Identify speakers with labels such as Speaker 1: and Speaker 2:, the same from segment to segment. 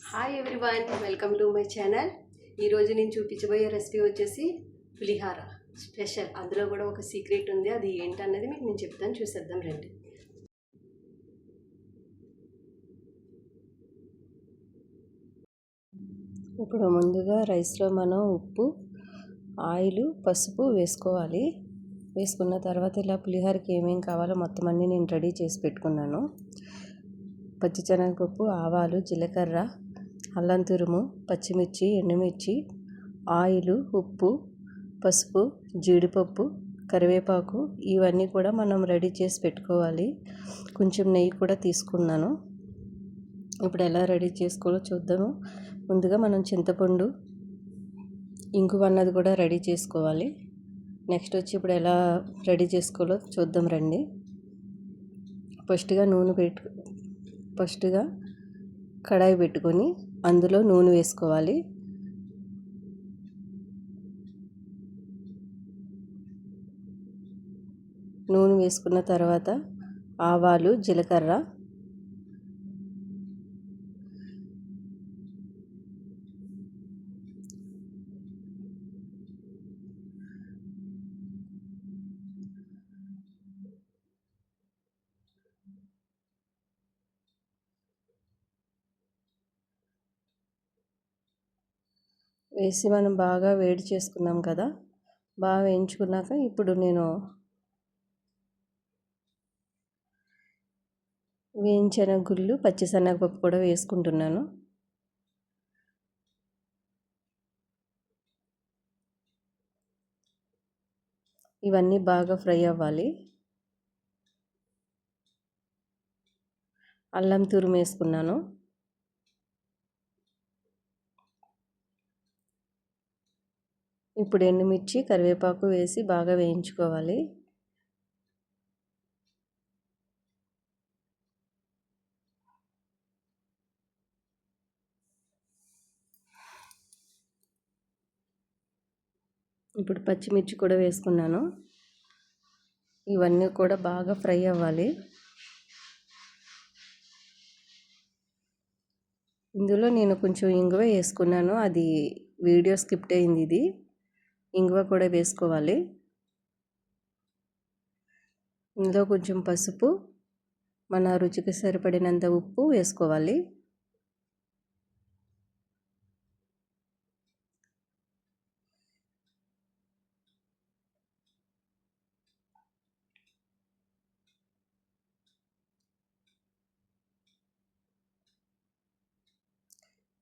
Speaker 1: Hi everyone, welcome to my channel. ఈరోజు నేను చూపించబోయే రెసిపీ వచ్చేసి పులిహార స్పెషల్. అందులో కూడా ఒక సీక్రెట్ ఉంది, అది ఏంటన్నది మీకు నేను చెప్తాను, చూసేద్దాం రండి. ఇప్పుడు ముందుగా రైస్లో మనం ఉప్పు, ఆయిల్, పసుపు వేసుకోవాలి. వేసుకున్న తర్వాత ఇలా పులిహారకి ఏమేం కావాలో మొత్తం అన్నీ నేను రెడీ చేసి పెట్టుకున్నాను. పచ్చిశనగపప్పు, ఆవాలు, జీలకర్ర, అల్లం తురుము, పచ్చిమిర్చి, ఎండుమిర్చి, ఆయిల్, ఉప్పు, పసుపు, జీడిపప్పు, కరివేపాకు, ఇవన్నీ కూడా మనం రెడీ చేసి పెట్టుకోవాలి. కొంచెం నెయ్యి కూడా తీసుకున్నాను. ఇప్పుడు ఎలా రెడీ చేసుకోవాలో చూద్దాము. ముందుగా మనం చింతపండు, ఇంగువ అన్నది కూడా రెడీ చేసుకోవాలి. నెక్స్ట్ వచ్చి ఇప్పుడు ఎలా రెడీ చేసుకోవాలో చూద్దాం రండి. ఫస్ట్గా కడాయి పెట్టుకొని అందులో నూనె వేసుకోవాలి. నూనె వేసుకున్న తర్వాత ఆవాలు, జీలకర్ర, వేసి మనం బాగా వేడి చేసుకున్నాం కదా. బాగా వేయించుకున్నాక ఇప్పుడు నేను వేయించిన గుళ్ళు, పచ్చిశనగపప్పు కూడా వేసుకుంటున్నాను. ఇవన్నీ బాగా ఫ్రై అవ్వాలి. అల్లం తురుము వేసుకున్నాను. ఇప్పుడు ఎండుమిర్చి, కరివేపాకు వేసి బాగా వేయించుకోవాలి. ఇప్పుడు పచ్చిమిర్చి కూడా వేసుకున్నాను. ఇవన్నీ కూడా బాగా ఫ్రై అవ్వాలి. ఇందులో నేను కొంచెం ఇంగువ వేసుకున్నాను, అది వీడియో స్కిప్ అయింది. ఇది ఇంగువ కూడా వేసుకోవాలి. ఇందులో కొంచెం పసుపు, మన రుచికి సరిపడినంత ఉప్పు వేసుకోవాలి.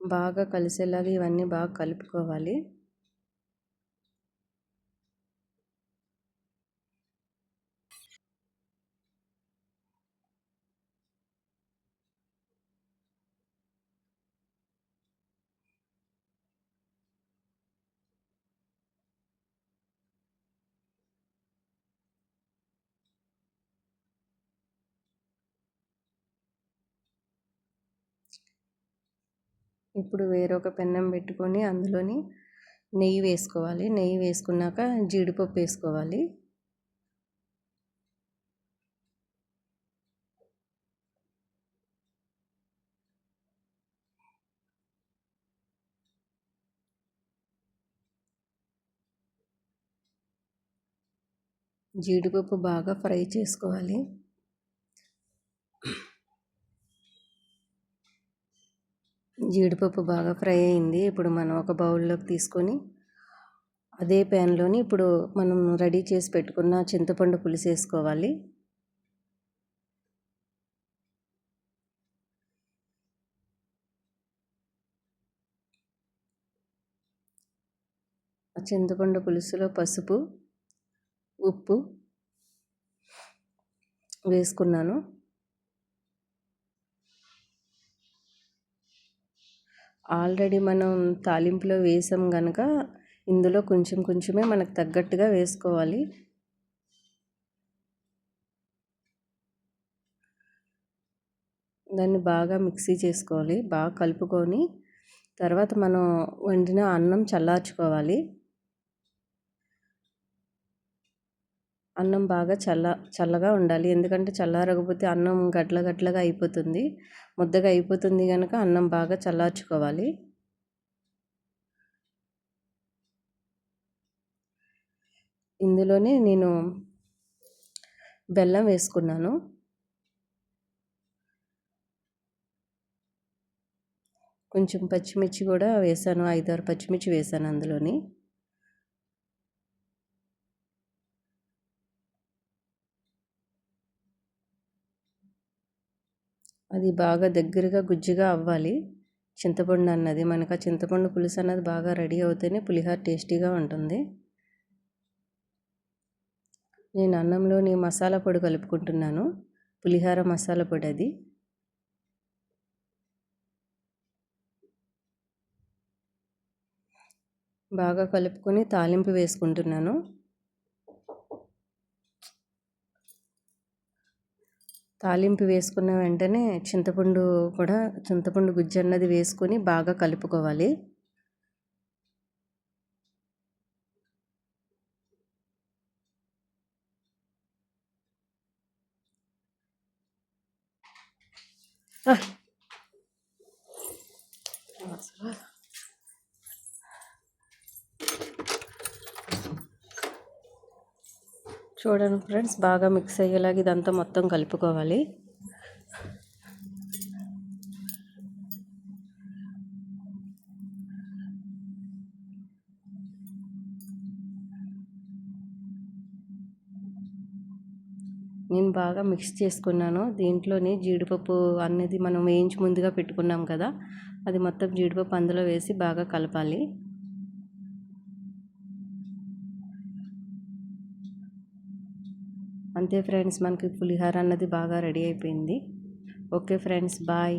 Speaker 1: బాగా కలిసేలాగా ఇవన్నీ బాగా కలుపుకోవాలి. ఇప్పుడు వేరొక పెన్నం పెట్టుకొని అందులోని నెయ్యి వేసుకోవాలి. నెయ్యి వేసుకున్నాక జీడిపప్పు వేసుకోవాలి. జీడిపప్పు బాగా ఫ్రై చేసుకోవాలి. జీడిపప్పు బాగా ఫ్రై అయింది. ఇప్పుడు మనం ఒక బౌల్లోకి తీసుకొని అదే ప్యాన్లోని ఇప్పుడు మనం రెడీ చేసి పెట్టుకున్న చింతపండు పులుసు వేసుకోవాలి. ఆ చింతపండు పులుసులో పసుపు, ఉప్పు వేసుకున్నాను. ఆల్రెడీ మనం తాలింపులో వేసాం కనుక ఇందులో కొంచెం కొంచెమే మనకు తగ్గట్టుగా వేసుకోవాలి. దాన్ని బాగా మిక్సీ చేసుకోవాలి. బాగా కలుపుకొని తర్వాత మనం వండిన అన్నం చల్లార్చుకోవాలి. అన్నం బాగా చల్లగా ఉండాలి, ఎందుకంటే చల్లారకపోతే అన్నం గట్లగా అయిపోతుంది, ముద్దగా అయిపోతుంది కనుక అన్నం బాగా చల్లార్చుకోవాలి. ఇందులోనే నేను బెల్లం వేసుకున్నాను. కొంచెం పచ్చిమిర్చి కూడా వేసాను, 5-6 పచ్చిమిర్చి వేసాను అందులోని. అది బాగా దగ్గరగా గుజ్జుగా అవ్వాలి. చింతపండు అన్నది మనకు, ఆ చింతపండు పులుసు అన్నది బాగా రెడీ అవుతేనే పులిహోర టేస్టీగా ఉంటుంది. నేను అన్నంలోని మసాలా పొడి కలుపుకుంటున్నాను, పులిహోర మసాలా పొడి. అది బాగా కలుపుకొని తాలింపు వేసుకుంటున్నాను. తాలింపు వేసుకున్న వెంటనే చింతపండు గుజ్జు అన్నది వేసుకొని బాగా కలుపుకోవాలి. చూడండి ఫ్రెండ్స్, బాగా మిక్స్ అయ్యేలాగా ఇదంతా మొత్తం కలుపుకోవాలి. నేను బాగా మిక్స్ చేసుకున్నాను. దీంట్లోని జీడిపప్పు అనేది మనం వేయించి ముందుగా పెట్టుకున్నాం కదా, అది మొత్తం జీడిపప్పు అందులో వేసి బాగా కలపాలి. అంతే ఫ్రెండ్స్, మనకి పులిహోర అన్నది బాగా రెడీ అయిపోయింది. Okay friends, bye.